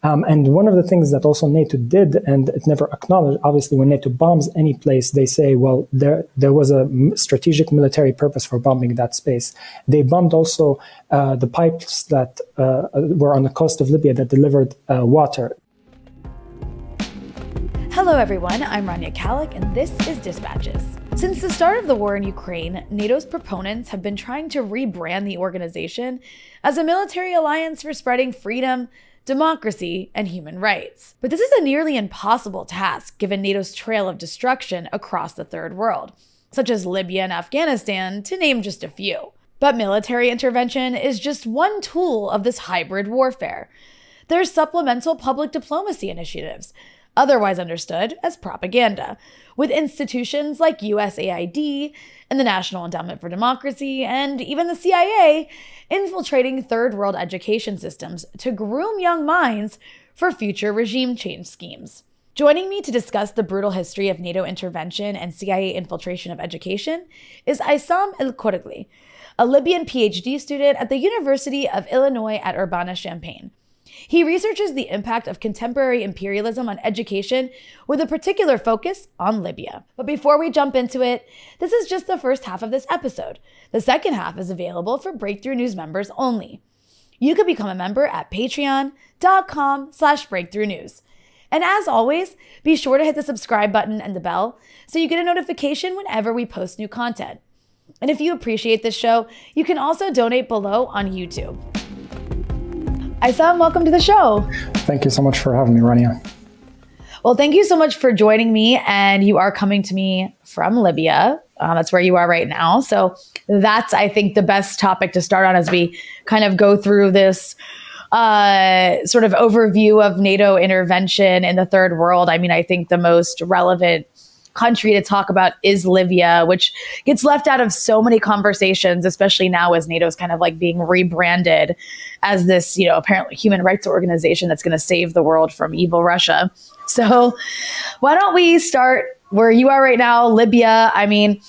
And one of the things that also NATO did, and it never acknowledged, obviously when NATO bombs any place, they say, well, there was a strategic military purpose for bombing that space. They bombed also the pipes that were on the coast of Libya that delivered water. Hello everyone, I'm Rania Khalek and this is Dispatches. Since the start of the war in Ukraine, NATO's proponents have been trying to rebrand the organization as a military alliance for spreading freedom, democracy, and human rights. But this is a nearly impossible task given NATO's trail of destruction across the Third World, such as Libya and Afghanistan, to name just a few. But military intervention is just one tool of this hybrid warfare. There's supplemental public diplomacy initiatives, otherwise understood as propaganda, with institutions like USAID and the National Endowment for Democracy and even the CIA infiltrating third world education systems to groom young minds for future regime change schemes. Joining me to discuss the brutal history of NATO intervention and CIA infiltration of education is Essam Elkorghli, a Libyan PhD student at the University of Illinois at Urbana-Champaign. He researches the impact of contemporary imperialism on education with a particular focus on Libya. But before we jump into it, this is just the first half of this episode. The second half is available for Breakthrough News members only. You can become a member at patreon.com/breakthroughnews. And as always, be sure to hit the subscribe button and the bell so you get a notification whenever we post new content. And if you appreciate this show, you can also donate below on YouTube. Essam, welcome to the show. Thank you so much for having me, Rania. Well, thank you so much for joining me. And you are coming to me from Libya. That's where you are right now. So that's, I think, the best topic to start on as we kind of go through this sort of overview of NATO intervention in the Third World. I mean, I think the most relevant country to talk about is Libya, which gets left out of so many conversations, especially now as NATO is kind of like being rebranded as this, apparently human rights organization that's going to save the world from evil Russia. So why don't we start where you are right now, Libya? I mean,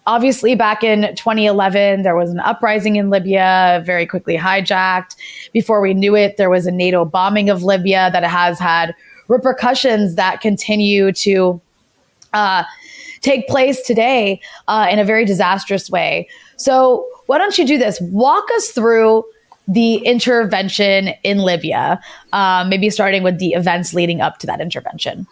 obviously back in 2011, there was an uprising in Libya, very quickly hijacked. Before we knew it, there was a NATO bombing of Libya that has had repercussions that continue to take place today in a very disastrous way. So why don't you do this? Walk us through the intervention in Libya, maybe starting with the events leading up to that intervention.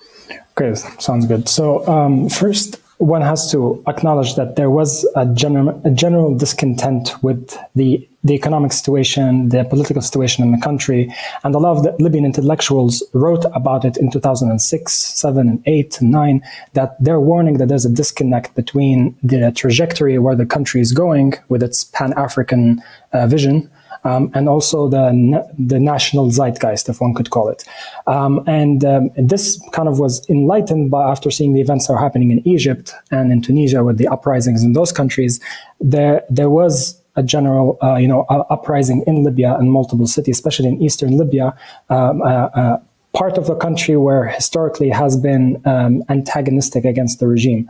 Okay, sounds good. So first, one has to acknowledge that there was a general discontent with the economic situation, the political situation in the country, and a lot of the Libyan intellectuals wrote about it in 2006, 7, and 8, and 9, that they're warning that there's a disconnect between the trajectory where the country is going with its Pan-African vision, and also the national zeitgeist, if one could call it. This kind of was enlightened by after seeing the events that are happening in Egypt and in Tunisia with the uprisings in those countries. There was a general, uprising in Libya in multiple cities, especially in eastern Libya, part of the country where historically has been antagonistic against the regime.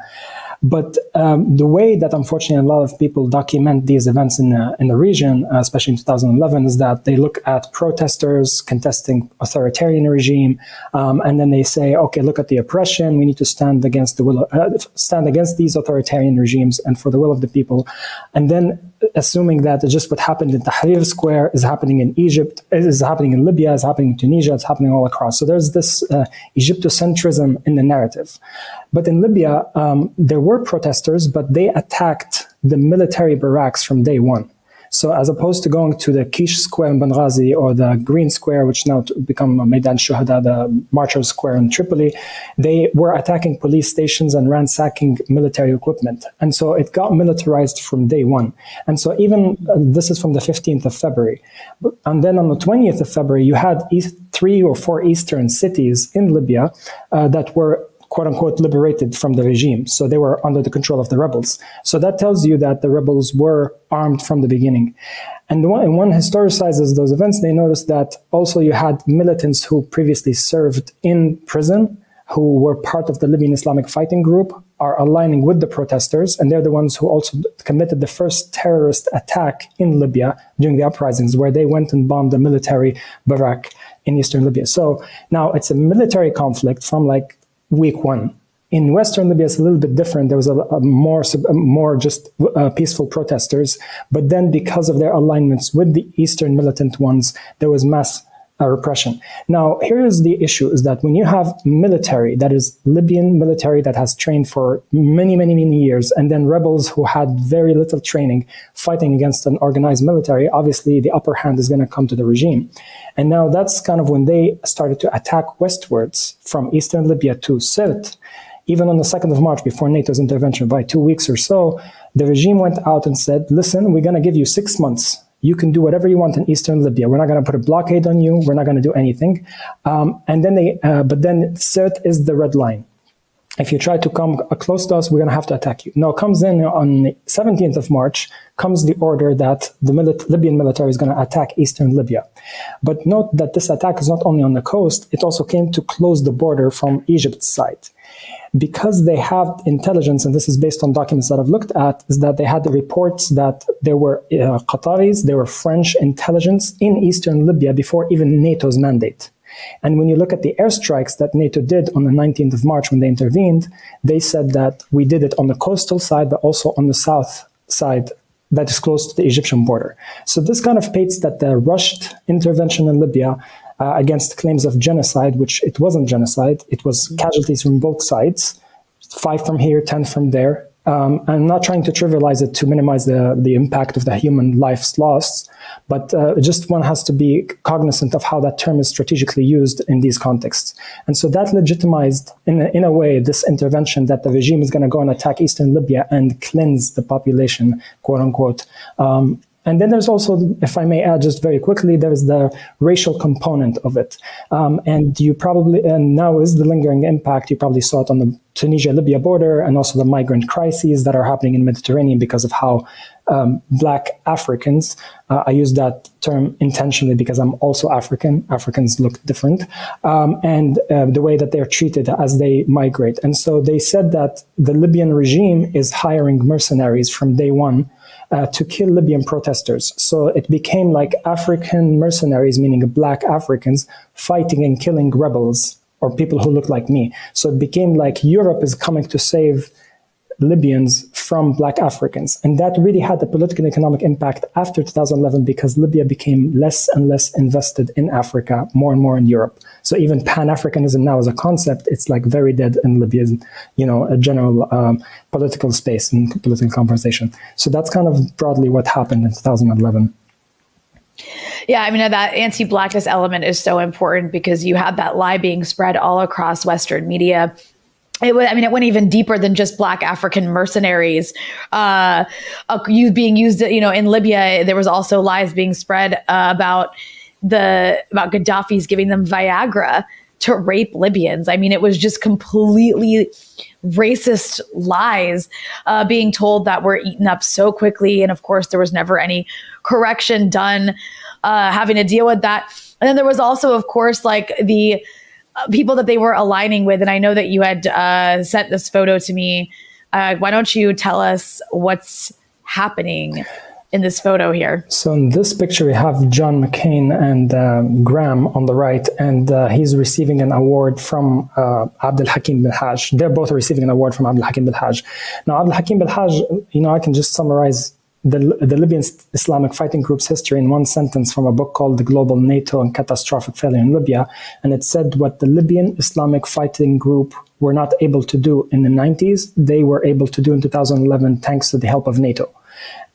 But the way that, unfortunately, a lot of people document these events in the region, especially in 2011, is that they look at protesters contesting authoritarian regime, and then they say, "Okay, look at the oppression. We need to stand against stand against these authoritarian regimes and for the will of the people." And then, assuming that just what happened in Tahrir Square is happening in Egypt, is happening in Libya, is happening in Tunisia, it's happening all across. So there's this Egyptocentrism in the narrative. But in Libya, there were protesters, but they attacked the military barracks from day one. So as opposed to going to the Kish Square in Benghazi or the Green Square, which now become Maidan Shuhada, the Martyrs Square in Tripoli, they were attacking police stations and ransacking military equipment. And so it got militarized from day one. And so even, this is from the 15th of February. And then on the 20th of February, you had 3 or 4 eastern cities in Libya that were quote-unquote liberated from the regime. So they were under the control of the rebels. So that tells you that the rebels were armed from the beginning. And when one historicizes those events, they notice that also you had militants who previously served in prison, who were part of the Libyan Islamic Fighting Group, are aligning with the protesters, and they're the ones who also committed the first terrorist attack in Libya during the uprisings, where they went and bombed a military barrack in eastern Libya. So now it's a military conflict from like week one. In Western Libya, it's a little bit different. There was a more just peaceful protesters. But then because of their alignments with the Eastern militant ones, there was mass repression. Now, here is the issue, is that when you have military, that is Libyan military that has trained for many, many, many years, and then rebels who had very little training fighting against an organized military, obviously the upper hand is going to come to the regime. And now that's kind of when they started to attack westwards from Eastern Libya to Sirte. Even on the 2nd of March, before NATO's intervention, by 2 weeks or so, the regime went out and said, listen, we're going to give you 6 months. You can do whatever you want in Eastern Libya. We're not going to put a blockade on you. We're not going to do anything. But then Sirte is the red line. If you try to come close to us, we're going to have to attack you. Now comes in on the 17th of March, comes the order that the Libyan military is going to attack Eastern Libya. But note that this attack is not only on the coast, it also came to close the border from Egypt's side. Because they have intelligence, and this is based on documents that I've looked at, is that they had the reports that there were Qataris, there were French intelligence in Eastern Libya before even NATO's mandate. And when you look at the airstrikes that NATO did on the 19th of March when they intervened, they said that we did it on the coastal side, but also on the south side that is close to the Egyptian border. So this kind of paints that the rushed intervention in Libya against claims of genocide, which it wasn't genocide, it was casualties from both sides, 5 from here, 10 from there. I'm not trying to trivialize it to minimize the impact of the human lives lost, but just one has to be cognizant of how that term is strategically used in these contexts. And so that legitimized, in a way, this intervention that the regime is going to go and attack Eastern Libya and cleanse the population, quote unquote. And then there's also, if I may add just very quickly, there's the racial component of it. And now is the lingering impact. You probably saw it on the Tunisia-Libya border, and also the migrant crises that are happening in the Mediterranean because of how Black Africans, I use that term intentionally because I'm also African. Africans look different. And the way that they're treated as they migrate. And so they said that the Libyan regime is hiring mercenaries from day one to kill Libyan protesters. So it became like African mercenaries, meaning Black Africans, fighting and killing rebels or people who look like me. So it became like Europe is coming to save Libyans from Black Africans. And that really had a political and economic impact after 2011 because Libya became less and less invested in Africa, more and more in Europe. So even Pan-Africanism now as a concept, it's like very dead in Libya's, a general political space and political conversation. So that's kind of broadly what happened in 2011. Yeah, I mean, that anti-Blackness element is so important because you had that lie being spread all across Western media. It went even deeper than just Black African mercenaries. Being used, in Libya, there was also lies being spread about Gaddafi's giving them Viagra to rape Libyans. I mean, it was just completely racist lies being told that were eaten up so quickly. And of course, there was never any correction done, having to deal with that. And then there was also, of course, like the people that they were aligning with. And I know that you had sent this photo to me. Why don't you tell us what's happening in this photo here? So in this picture, we have John McCain and Graham on the right, and he's receiving an award from Abdel Hakim bin Haj. They're both receiving an award from Abdel Hakim bin Haj. Now, Abdel Hakim bin Haj, I can just summarize the Libyan Islamic Fighting Group's history in one sentence from a book called The Global NATO and Catastrophic Failure in Libya. And it said what the Libyan Islamic Fighting Group were not able to do in the 90s, they were able to do in 2011 thanks to the help of NATO.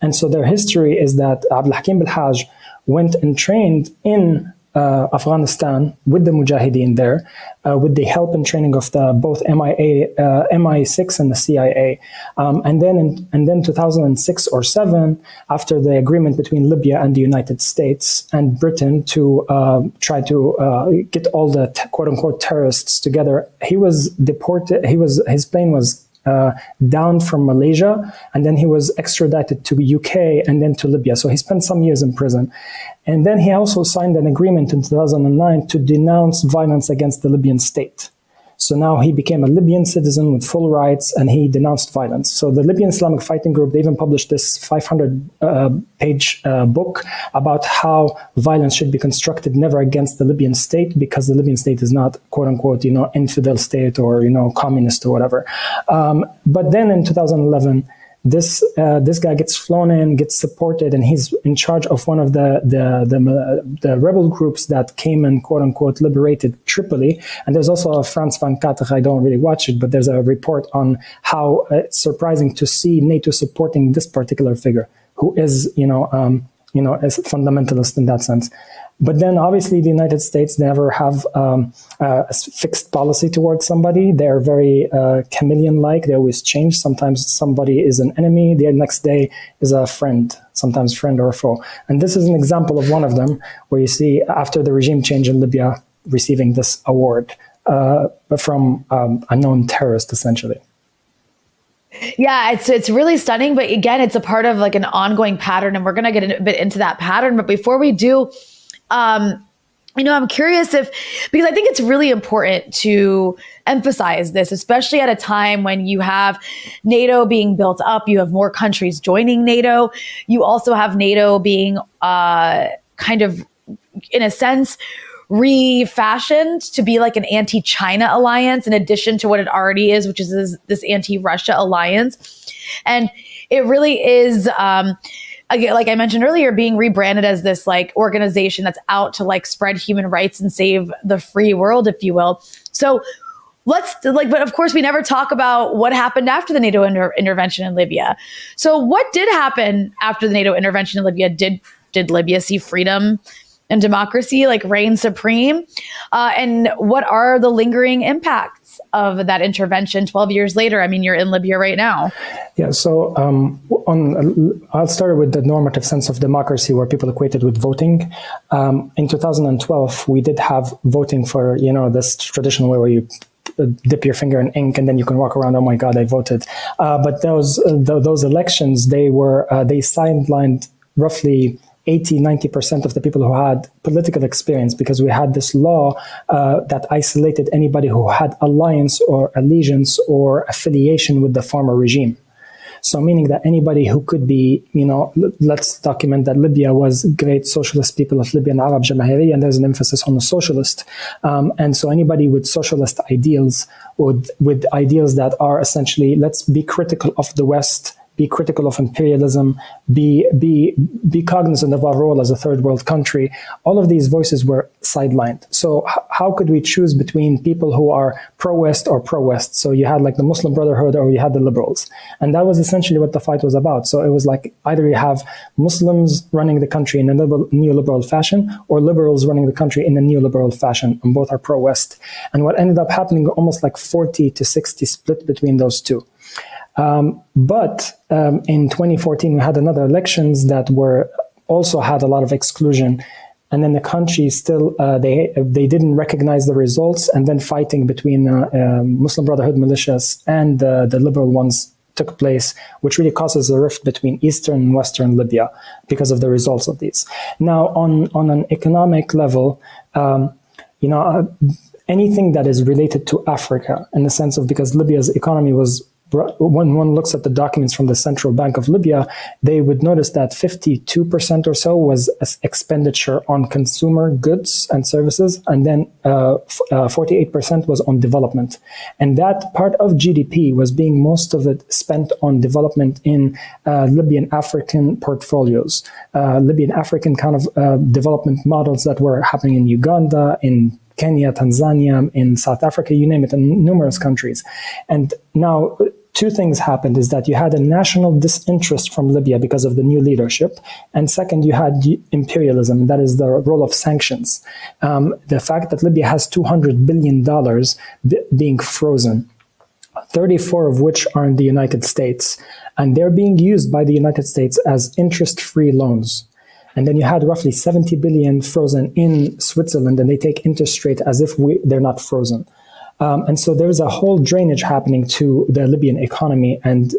And so their history is that Abdel Hakim bin Haj went and trained in Afghanistan with the Mujahideen there, with the help and training of both MI6 and the CIA. And then in 2006 or 7, after the agreement between Libya and the United States and Britain to try to get all the quote-unquote terrorists together, he was deported. His plane was down from Malaysia, and then he was extradited to the UK and then to Libya. So he spent some years in prison. And then he also signed an agreement in 2009 to denounce violence against the Libyan state. So now he became a Libyan citizen with full rights, and he denounced violence. So the Libyan Islamic Fighting Group, they even published this 500-page book about how violence should be constructed never against the Libyan state, because the Libyan state is not, quote unquote, infidel state or, communist or whatever. But then in 2011, this guy gets flown in, gets supported, and he's in charge of one of the rebel groups that came and, quote unquote, liberated Tripoli. And there's also a Frans van Kater, I don't really watch it, but there's a report on how it's surprising to see NATO supporting this particular figure, who is, is a fundamentalist in that sense. But then obviously the United States never have a fixed policy towards somebody. They're very chameleon-like. They always change. Sometimes somebody is an enemy. The next day is a friend, sometimes friend or a foe. And this is an example of one of them, where you see after the regime change in Libya receiving this award from a known terrorist, essentially. Yeah, it's really stunning. But again, it's a part of like an ongoing pattern, and we're going to get a bit into that pattern. But before we do, I'm curious because I think it's really important to emphasize this, especially at a time when you have NATO being built up, you have more countries joining NATO. You also have NATO being kind of, in a sense, refashioned to be like an anti-China alliance in addition to what it already is, which is this anti-Russia alliance. And it really is, again, like I mentioned earlier, being rebranded as this like organization that's out to like spread human rights and save the free world, if you will. So but of course we never talk about what happened after the NATO intervention in Libya. So what did happen after the NATO intervention in Libya? Did Libya see freedom and democracy like reign supreme? And what are the lingering impacts of that intervention 12 years later? I mean, you're in Libya right now. Yeah, so I'll start with the normative sense of democracy, where people equate it with voting. In 2012, we did have voting for, this traditional way where you dip your finger in ink and then you can walk around, oh my God, I voted. But those elections, they sidelined roughly 80-90% of the people who had political experience, because we had this law that isolated anybody who had alliance or allegiance or affiliation with the former regime. So meaning that anybody who could be, let's document that Libya was great socialist people of Libyan Arab Jamahiri, and there's an emphasis on the socialist. And so anybody with socialist ideals, with ideals that are essentially, let's be critical of the West, be critical of imperialism, be cognizant of our role as a third world country. All of these voices were sidelined. So how could we choose between people who are pro-West or pro-West? So you had like the Muslim Brotherhood or you had the liberals. And that was essentially what the fight was about. So it was like either you have Muslims running the country in a neoliberal fashion, or liberals running the country in a neoliberal fashion, and both are pro-West. And what ended up happening, almost like 40-60 split between those two. But in 2014, we had another elections that also had a lot of exclusion. And then the country still, they didn't recognize the results, and then fighting between Muslim Brotherhood militias and the liberal ones took place, which really causes a rift between Eastern and Western Libya because of the results of these. Now, on an economic level, anything that is related to Africa, in the sense of, because Libya's economy was, when one looks at the documents from the Central Bank of Libya, they would notice that 52% or so was expenditure on consumer goods and services, and then 48% was on development. And that part of GDP was being most of it spent on development in Libyan African portfolios, Libyan African kind of development models that were happening in Uganda, in Kenya, Tanzania, in South Africa, you name it, in numerous countries. And now, two things happened, is that you had a national disinterest from Libya because of the new leadership. And second, you had imperialism, that is the role of sanctions. The fact that Libya has $200 billion being frozen, 34 of which are in the United States, and they're being used by the United States as interest-free loans. And then you had roughly 70 billion frozen in Switzerland, and they take interest rate as if they're not frozen. And so there's a whole drainage happening to the Libyan economy, and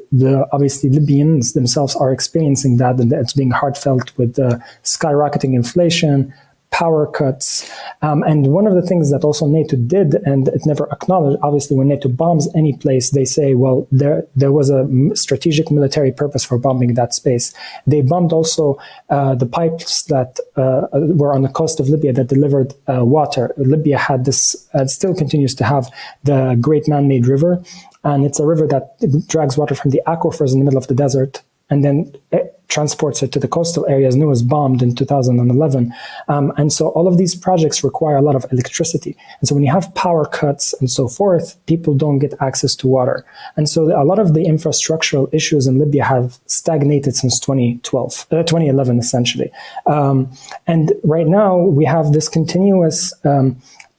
obviously Libyans themselves are experiencing that, and it's being hard felt with skyrocketing inflation, power cuts. And one of the things that also NATO did, and it never acknowledged, obviously when NATO bombs any place, they say, well, there was a strategic military purpose for bombing that space. They bombed also the pipes that were on the coast of Libya that delivered water. Libya had this, still continues to have the Great Man-Made River, and it's a river that drags water from the aquifers in the middle of the desert and then transports it to the coastal areas, and it was bombed in 2011. And so all of these projects require a lot of electricity. And so when you have power cuts and so forth, people don't get access to water. And so a lot of the infrastructural issues in Libya have stagnated since 2011, essentially. And right now we have this continuous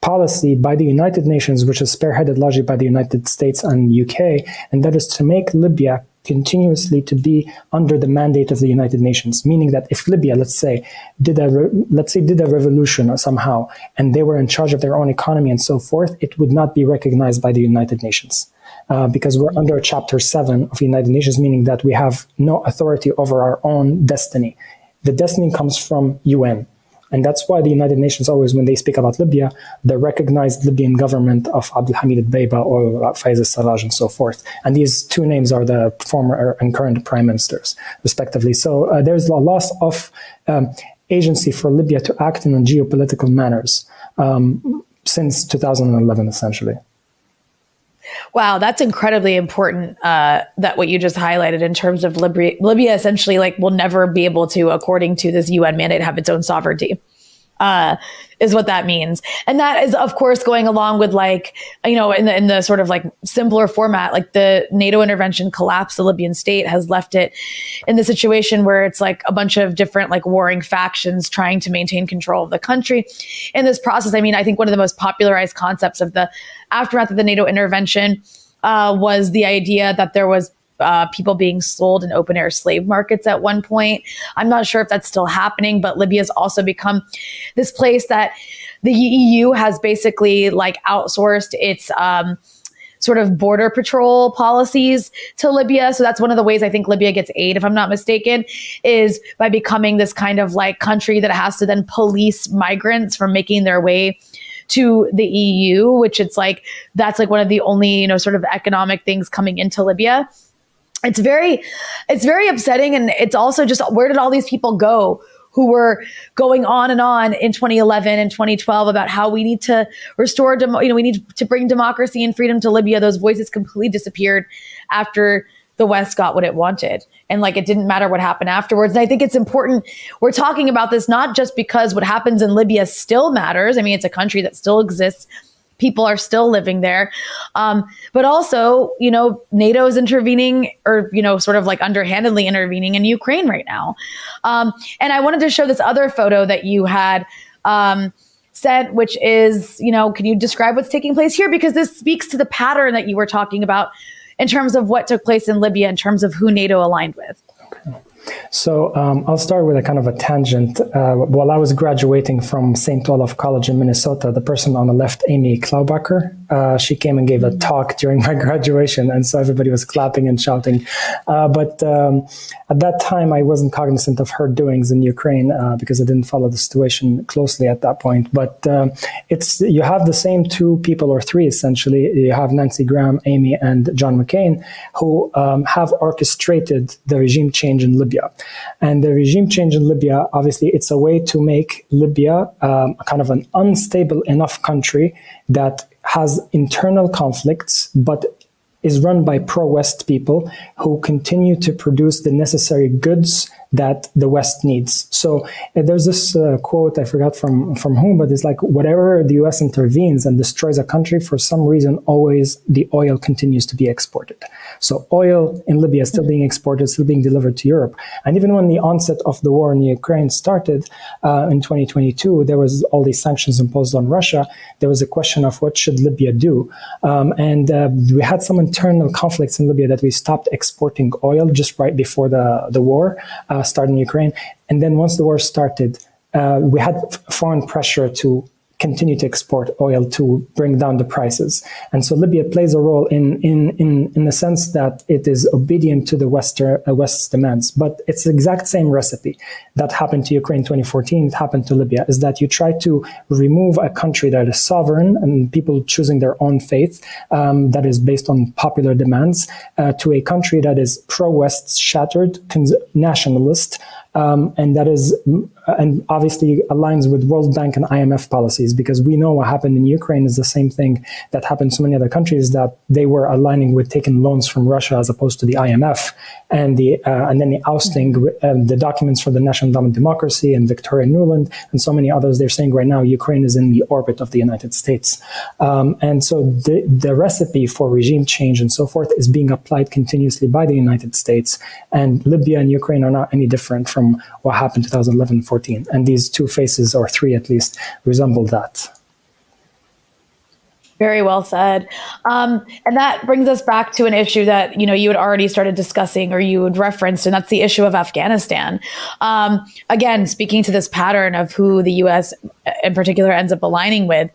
policy by the United Nations, which is spearheaded largely by the United States and UK, and that is to make Libya continuously to be under the mandate of the United Nations, meaning that if Libya, let's say, did a revolution somehow, and they were in charge of their own economy and so forth, it would not be recognized by the United Nations. Because we're under Chapter 7 of the United Nations, meaning that we have no authority over our own destiny. The destiny comes from UN. And that's why the United Nations always, when they speak about Libya, the recognized Libyan government of Abdulhamid al-Dbeiba or Faiz al-Sarraj and so forth. And these two names are the former and current prime ministers, respectively. So there's a loss of agency for Libya to act in geopolitical manners since 2011, essentially. Wow, that's incredibly important, that what you just highlighted in terms of Libya essentially will never be able to, according to this UN mandate, have its own sovereignty, is what that means. And that is, of course, going along with in the sort of simpler format, the NATO intervention collapsed the Libyan state, has left it in the situation where it's a bunch of different warring factions trying to maintain control of the country. In this process, I think one of the most popularized concepts of the aftermath of the NATO intervention was the idea that there was people being sold in open air slave markets at one point. I'm not sure if that's still happening, but Libya has also become this place that the EU has basically outsourced its sort of border patrol policies to Libya. So that's one of the ways I think Libya gets aid, if I'm not mistaken, is by becoming this kind of country that has to then police migrants from making their way to the EU, which that's one of the only, sort of economic things coming into Libya. It's very upsetting. And it's also just, where did all these people go who were going on in 2011 and 2012 about how we need to restore, we need to bring democracy and freedom to Libya. Those voices completely disappeared after the West got what it wanted. And it didn't matter what happened afterwards. And I think it's important. We're talking about this not just because what happens in Libya still matters. It's a country that still exists. People are still living there. But also, NATO is intervening or, sort of underhandedly intervening in Ukraine right now. And I wanted to show this other photo that you had sent, which is, can you describe what's taking place here? Because this speaks to the pattern that you were talking about in terms of what took place in Libya, in terms of who NATO aligned with. Okay. So I'll start with a kind of a tangent. While I was graduating from St. Olaf College in Minnesota, the person on the left, Amy Klaubacher, she came and gave a talk during my graduation, and so everybody was clapping and shouting. But at that time, I wasn't cognizant of her doings in Ukraine because I didn't follow the situation closely at that point. But you have the same two people, or three essentially. You have Nancy Graham, Amy, and John McCain, who have orchestrated the regime change in Libya. And the regime change in Libya, obviously, it's a way to make Libya kind of an unstable enough country that has internal conflicts, but is run by pro-West people who continue to produce the necessary goods that the West needs. So there's this quote, I forgot from whom, but it's whatever the US intervenes and destroys a country, for some reason, always the oil continues to be exported. So oil in Libya is still being exported, still being delivered to Europe. And even when the onset of the war in Ukraine started in 2022, there was all these sanctions imposed on Russia. There was a question of what should Libya do? And we had some internal conflicts in Libya that we stopped exporting oil just right before the war started in Ukraine. And then once the war started, we had foreign pressure to continue to export oil to bring down the prices. And so Libya plays a role in the sense that it is obedient to the West's demands. But it's the exact same recipe that happened to Ukraine in 2014, it happened to Libya, is that you try to remove a country that is sovereign and people choosing their own faith, that is based on popular demands, to a country that is pro-West, shattered, nationalist, and that is, and obviously aligns with World Bank and IMF policies, because we know what happened in Ukraine is the same thing that happened in so many other countries, that they were aligning with taking loans from Russia as opposed to the IMF, and then the ousting, the documents for the National Endowment Democracy and Victoria Nuland and so many others. They're saying right now Ukraine is in the orbit of the United States, and so the recipe for regime change and so forth is being applied continuously by the United States, and Libya and Ukraine are not any different from what happened in 2011-14, and these two phases, or three at least, resemble that. Very well said. And that brings us back to an issue that, you had already started discussing, or you had referenced, and that's the issue of Afghanistan. Again, speaking to this pattern of who the U.S. in particular ends up aligning with,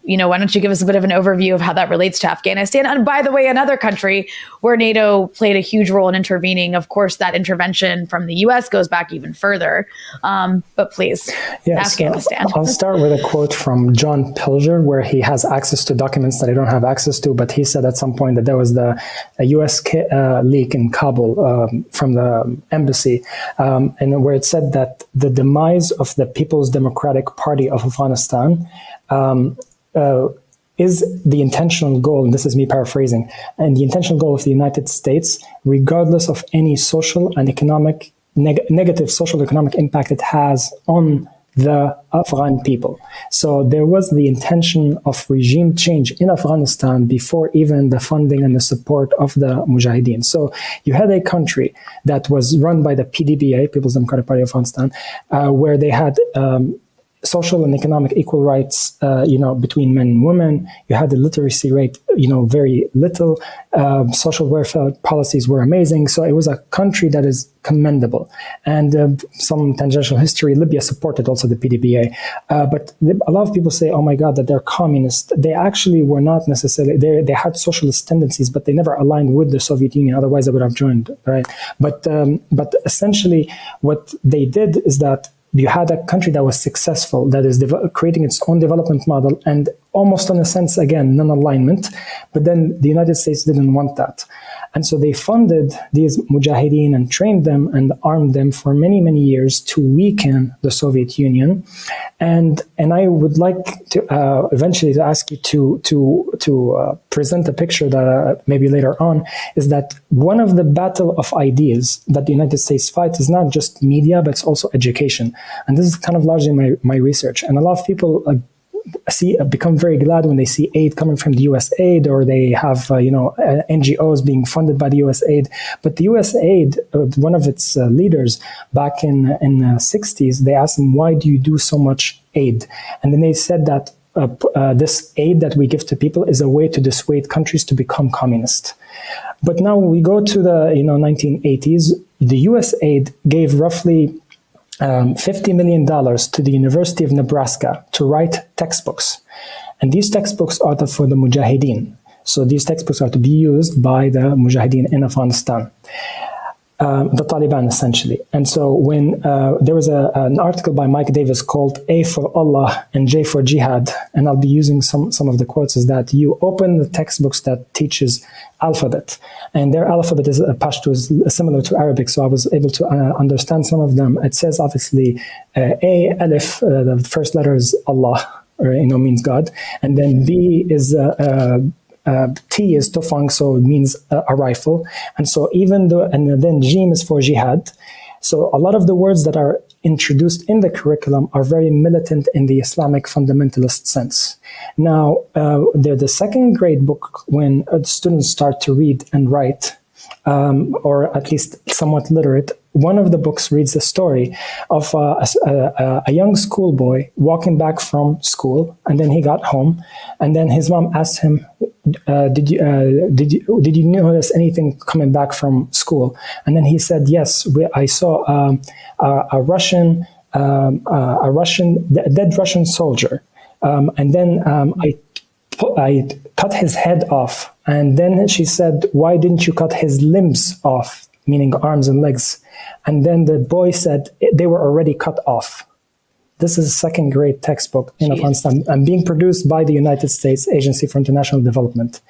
why don't you give us a bit of an overview of how that relates to Afghanistan? And by the way, another country where NATO played a huge role in intervening. Of course, that intervention from the U.S. goes back even further. But please, Afghanistan. So I'll start with a quote from John Pilger, where he has access to documents that I don't have access to, but he said at some point that there was a U.S. leak in Kabul from the embassy, and where it said that the demise of the People's Democratic Party of Afghanistan is the intentional goal, and this is me paraphrasing, and the intentional goal of the United States, regardless of any social and economic, negative social economic impact it has on the Afghan people. So there was the intention of regime change in Afghanistan before even the funding and the support of the Mujahideen. So you had a country that was run by the PDPA, People's Democratic Party of Afghanistan, where they had social and economic equal rights, between men and women. You had the literacy rate, very little. Social welfare policies were amazing. So it was a country that is commendable. And some tangential history, Libya supported also the PDPA. But a lot of people say, oh my God, that they're communist. They actually were not necessarily, they had socialist tendencies, but they never aligned with the Soviet Union. Otherwise, they would have joined, right? But essentially what they did is that you had a country that was successful, that is creating its own development model, and almost in a sense, again, non-alignment. But then the United States didn't want that. And so they funded these mujahideen and trained them and armed them for many, many years to weaken the Soviet Union. And I would like to eventually to ask you to present a picture that maybe later on, is that one of the battle of ideas that the United States fights is not just media, but it's also education. And this is kind of largely my research. And a lot of people become very glad when they see aid coming from the US aid, or they have NGOs being funded by the US aid. But the US aid, one of its leaders back in the 60s, they asked him, why do you do so much aid? And then they said that this aid that we give to people is a way to dissuade countries to become communist. But now we go to the 1980s. The US aid gave roughly $50 million to the University of Nebraska to write textbooks. And these textbooks are for the Mujahideen. So these textbooks are to be used by the Mujahideen in Afghanistan, the Taliban essentially. And so when there was an article by Mike Davis called A for Allah and J for Jihad, and I'll be using some of the quotes, is that you open the textbooks that teaches alphabet, and their alphabet is Pashto, is similar to Arabic, so I was able to understand some of them. It says obviously A, Alif, the first letter is Allah, or means God, and then B is T is Tufang, so it means a rifle, and so even though, and then Jim is for jihad. So a lot of the words that are introduced in the curriculum are very militant in the Islamic fundamentalist sense. Now, they're the second grade book when students start to read and write, or at least somewhat literate. One of the books reads the story of a young schoolboy walking back from school, and then he got home, and then his mom asked him, did you notice anything coming back from school? And then he said, yes, I saw a dead Russian soldier And then I cut his head off. And then she said, why didn't you cut his limbs off, meaning arms and legs? And then the boy said, they were already cut off. This is a second grade textbook in Afghanistan and being produced by the United States Agency for International Development.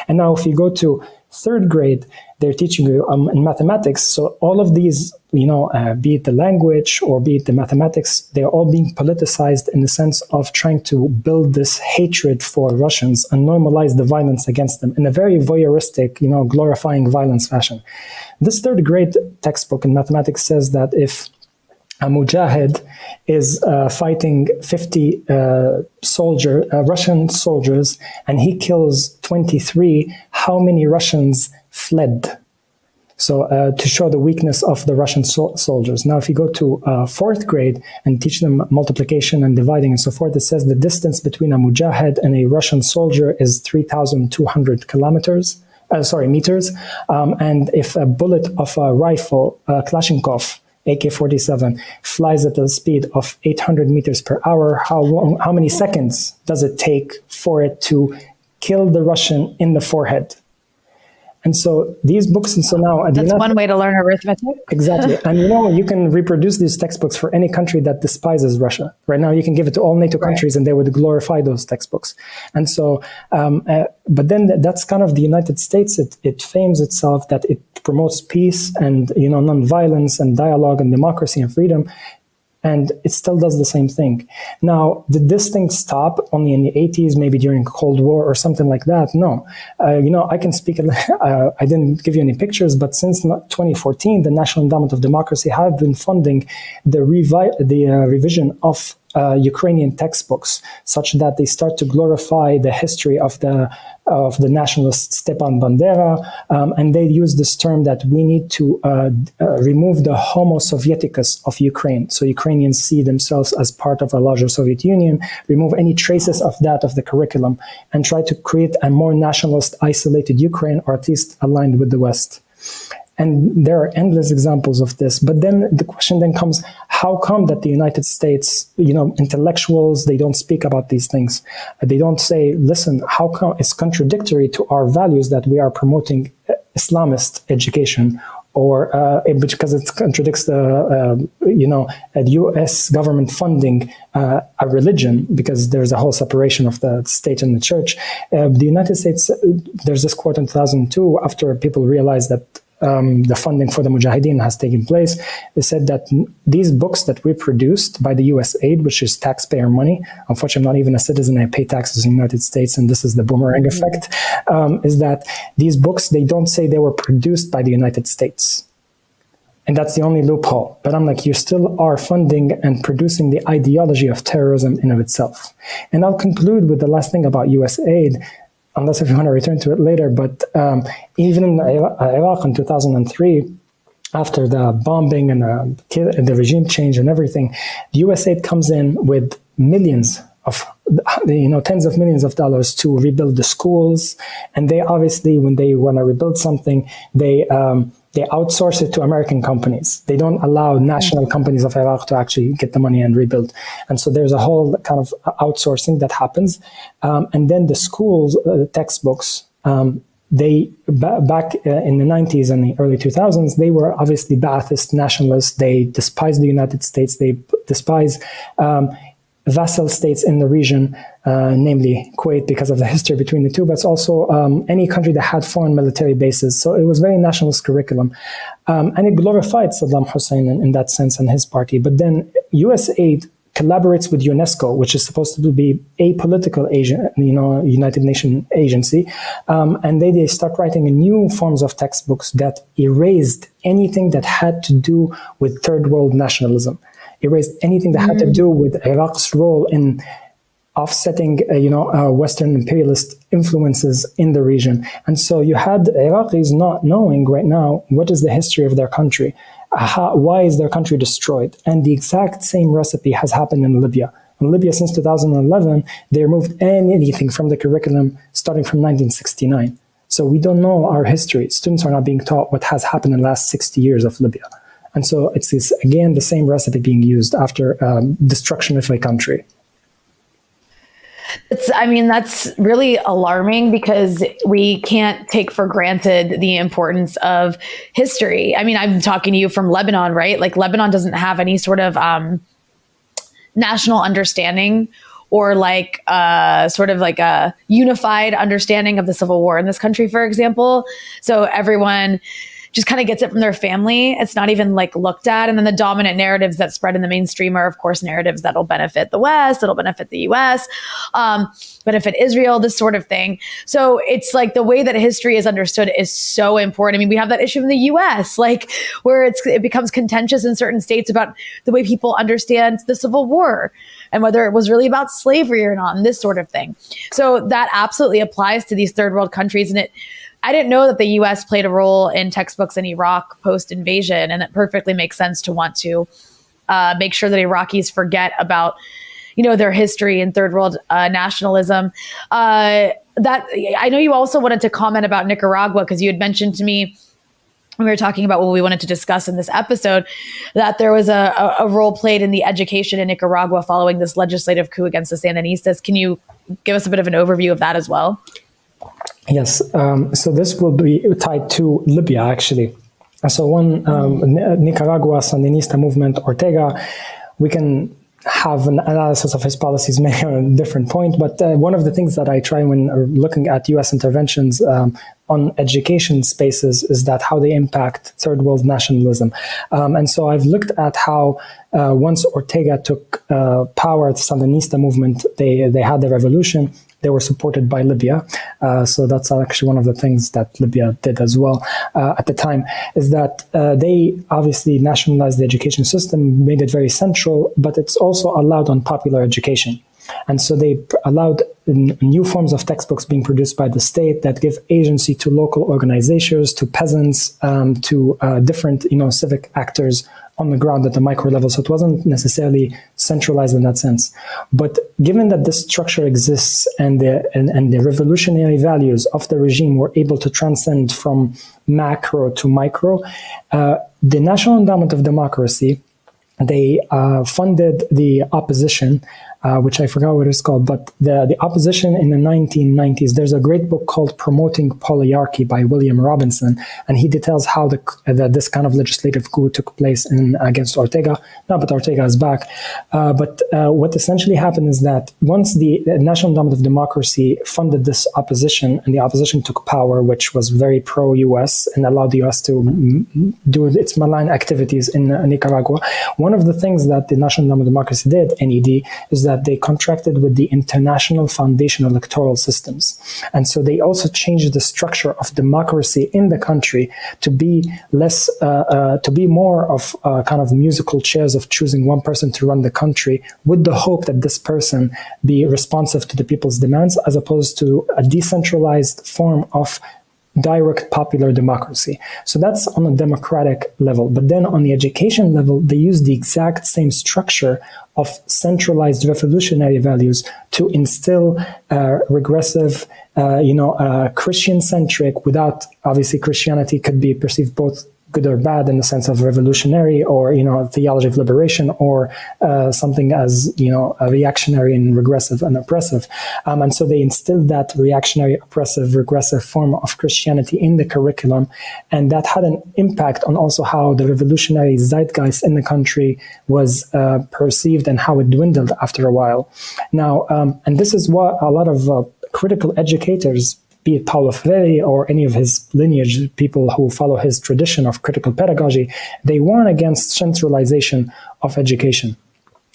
And now if you go to third grade, they're teaching you in mathematics. So all of these, be it the language or be it the mathematics, they're all being politicized in the sense of trying to build this hatred for Russians and normalize the violence against them in a very voyeuristic, glorifying violence fashion. This third grade textbook in mathematics says that if a mujahid is fighting 50 Russian soldiers and he kills 23, how many Russians fled? So to show the weakness of the Russian soldiers. Now, if you go to fourth grade and teach them multiplication and dividing and so forth, it says the distance between a mujahid and a Russian soldier is 3,200 meters. And if a bullet of a rifle, Kalashnikov, AK-47, flies at the speed of 800 meters per hour, how many seconds does it take for it to kill the Russian in the forehead? And so these books, and so now... That's one way to learn arithmetic. Exactly. And you can reproduce these textbooks for any country that despises Russia. Right now, you can give it to all NATO countries and they would glorify those textbooks. And so, but then that's kind of the United States. It fames itself that it promotes peace and, nonviolence and dialogue and democracy and freedom. And it still does the same thing. Now, did this thing stop only in the 80s, maybe during the Cold War or something like that? No. I can speak, I didn't give you any pictures, but since 2014, the National Endowment of Democracy have been funding the revision of Ukrainian textbooks, such that they start to glorify the history of the nationalist Stepan Bandera, and they use this term that we need to remove the Homo Sovieticus of Ukraine. So Ukrainians see themselves as part of a larger Soviet Union, remove any traces of that of the curriculum, and try to create a more nationalist, isolated Ukraine, or at least aligned with the West. And there are endless examples of this. But then the question then comes, how come that the United States, intellectuals, they don't speak about these things? They don't say, listen, how come it's contradictory to our values that we are promoting Islamist education, or because it contradicts the, U.S. government funding a religion, because there's a whole separation of the state and the church. The United States, there's this quote in 2002, after people realized that the funding for the Mujahideen has taken place. They said that these books that we produced by the US aid, which is taxpayer money, unfortunately I'm not even a citizen, I pay taxes in the United States, and this is the boomerang effect, is that these books, they don't say they were produced by the United States. And that's the only loophole. But I'm like, you still are funding and producing the ideology of terrorism in of itself. And I'll conclude with the last thing about US aid, unless if you want to return to it later, but even in Iraq in 2003, after the bombing and the regime change and everything, the USAID comes in with millions of, tens of millions of dollars to rebuild the schools. And they obviously, when they want to rebuild something, they outsource it to American companies. They don't allow national companies of Iraq to actually get the money and rebuild. And so there's a whole kind of outsourcing that happens. And then the schools, textbooks, they, back in the 90s and the early 2000s, they were obviously Ba'athist nationalists. They despise the United States. They despise vassal states in the region, namely Kuwait, because of the history between the two, but it's also any country that had foreign military bases. So it was very nationalist curriculum. And it glorified Saddam Hussein in that sense and his party. But then USAID collaborates with UNESCO, which is supposed to be a political United Nations agency. And they start writing new forms of textbooks that erased anything that had to do with third world nationalism. Erased anything that had to do with Iraq's role in offsetting, Western imperialist influences in the region. And so you had Iraqis not knowing right now what is the history of their country, why is their country destroyed. And the exact same recipe has happened in Libya. In Libya since 2011, they removed anything from the curriculum starting from 1969. So we don't know our history. Students are not being taught what has happened in the last 60 years of Libya. And so it's this, again, the same recipe being used after destruction of a country. I mean, that's really alarming because we can't take for granted the importance of history. I mean, I'm talking to you from Lebanon, right? Like Lebanon doesn't have any sort of national understanding or like sort of like a unified understanding of the civil war in this country, for example. So everyone just kind of gets it from their family. It's not even like looked at. And then the dominant narratives that spread in the mainstream are, of course, narratives that'll benefit the West, that'll benefit the US, benefit Israel, this sort of thing. So it's like the way that history is understood is so important. I mean, we have that issue in the US, like where it becomes contentious in certain states about the way people understand the Civil War and whether it was really about slavery or not, and this sort of thing. So that absolutely applies to these third world countries. And I didn't know that the U.S. played a role in textbooks in Iraq post-invasion, and it perfectly makes sense to want to make sure that Iraqis forget about, their history and third world nationalism. That I know you also wanted to comment about Nicaragua because you had mentioned to me when we were talking about what we wanted to discuss in this episode that there was a role played in the education in Nicaragua following this legislative coup against the Sandinistas. Can you give us a bit of an overview of that as well? Yes, so this will be tied to Libya, actually. So one, Nicaragua, Sandinista movement, Ortega, we can have an analysis of his policies maybe on a different point, but one of the things that I try when looking at U.S. interventions on education spaces is that how they impact third world nationalism. And so I've looked at how once Ortega took power, the Sandinista movement, they had the revolution. They were supported by Libya. So that's actually one of the things that Libya did as well at the time, is that they obviously nationalized the education system, made it very central, but it's also allowed on popular education. And so they allowed new forms of textbooks being produced by the state that give agency to local organizations, to peasants, to different civic actors on the ground at the micro level. So it wasn't necessarily centralized in that sense. But given that this structure exists and the revolutionary values of the regime were able to transcend from macro to micro, the National Endowment of Democracy, they funded the opposition, which I forgot what it's called, but the opposition in the 1990s. There's a great book called Promoting Polyarchy by William Robinson, and he details how this kind of legislative coup took place against Ortega. Now, but Ortega is back. But what essentially happened is that once the National Endowment of Democracy funded this opposition, and the opposition took power, which was very pro-US and allowed the US to do its malign activities in Nicaragua, one of the things that the National Endowment of Democracy did, NED, is that they contracted with the International Foundation Electoral Systems. And so they also changed the structure of democracy in the country to be less, to be more of kind of musical chairs of choosing one person to run the country with the hope that this person be responsive to the people's demands, as opposed to a decentralized form of direct popular democracy. So that's on a democratic level. But then on the education level, they use the exact same structure of centralized revolutionary values to instill regressive, Christian-centric, without, obviously Christianity could be perceived both good or bad in the sense of revolutionary or, theology of liberation, or something as, reactionary and regressive and oppressive. And so they instilled that reactionary, oppressive, regressive form of Christianity in the curriculum. And that had an impact on also how the revolutionary zeitgeist in the country was perceived and how it dwindled after a while. Now, and this is what a lot of critical educators, be it Paulo Freire or any of his lineage, people who follow his tradition of critical pedagogy, they warn against centralization of education.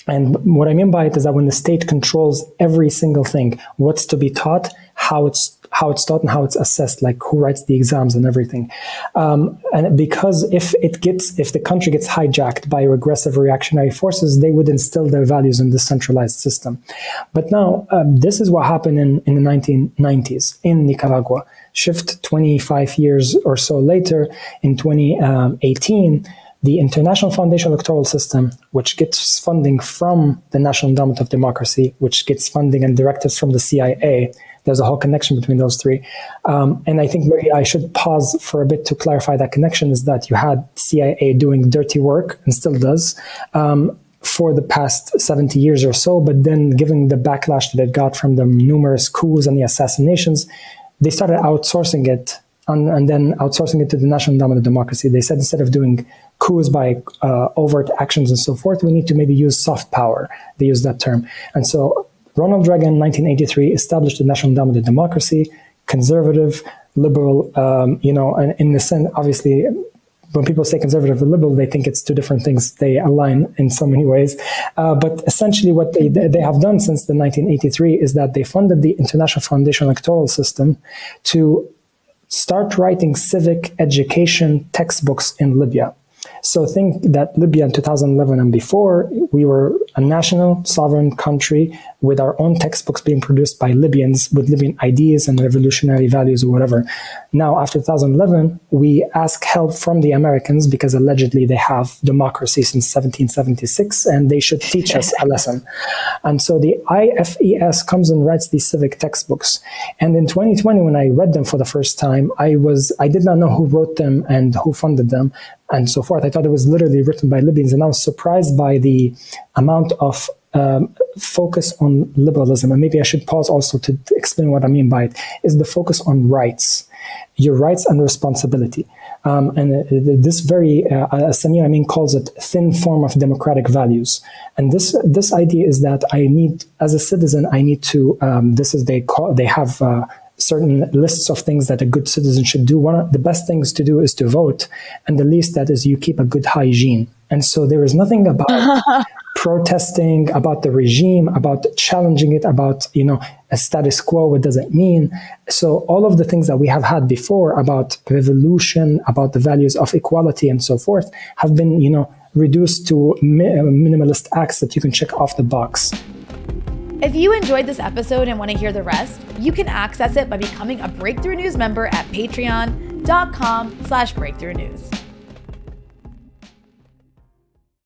And what I mean by it is that when the state controls every single thing, what's to be taught, how it's taught, and how it's assessed, like who writes the exams and everything. And because if the country gets hijacked by regressive reactionary forces, they would instill their values in the centralized system. But now, this is what happened in the 1990s in Nicaragua. Shift 25 years or so later, in 2018, the International Foundation Electoral System, which gets funding from the National Endowment of Democracy, which gets funding and directives from the CIA. There's a whole connection between those three. And I think maybe I should pause for a bit to clarify that connection, is that you had CIA doing dirty work, and still does, for the past 70 years or so, but then given the backlash that it got from the numerous coups and the assassinations, they started outsourcing it and then outsourcing it to the National Endowment of Democracy. They said instead of doing coups by overt actions and so forth, we need to maybe use soft power. They used that term. And so Ronald Reagan in 1983 established the National Endowment of Democracy, conservative, liberal, and in the sense, obviously, when people say conservative or liberal, they think it's two different things. They align in so many ways. But essentially what they have done since the 1983 is that they funded the International Foundation Electoral System to start writing civic education textbooks in Libya. So think that Libya in 2011 and before, we were a national sovereign country with our own textbooks being produced by Libyans with Libyan ideas and revolutionary values or whatever. Now, after 2011, we ask help from the Americans because allegedly they have democracy since 1776 and they should teach us a lesson. And so the IFES comes and writes these civic textbooks. And in 2020, when I read them for the first time, I did not know who wrote them and who funded them and so forth. I thought it was literally written by Libyans, and I was surprised by the amount of focus on liberalism. And maybe I should pause also to explain what I mean by it, is the focus on rights, your rights and responsibility. This very, Samir Amin calls it thin form of democratic values. And this idea is that I need, as a citizen, I need to, they have certain lists of things that a good citizen should do. One of the best things to do is to vote, and the least that is you keep a good hygiene. And so there is nothing about protesting, about the regime, about challenging it, about a status quo, what does it mean? So all of the things that we have had before about revolution, about the values of equality and so forth, have been reduced to minimalist acts that you can check off the box. If you enjoyed this episode and want to hear the rest, you can access it by becoming a Breakthrough News member at patreon.com/breakthroughnews.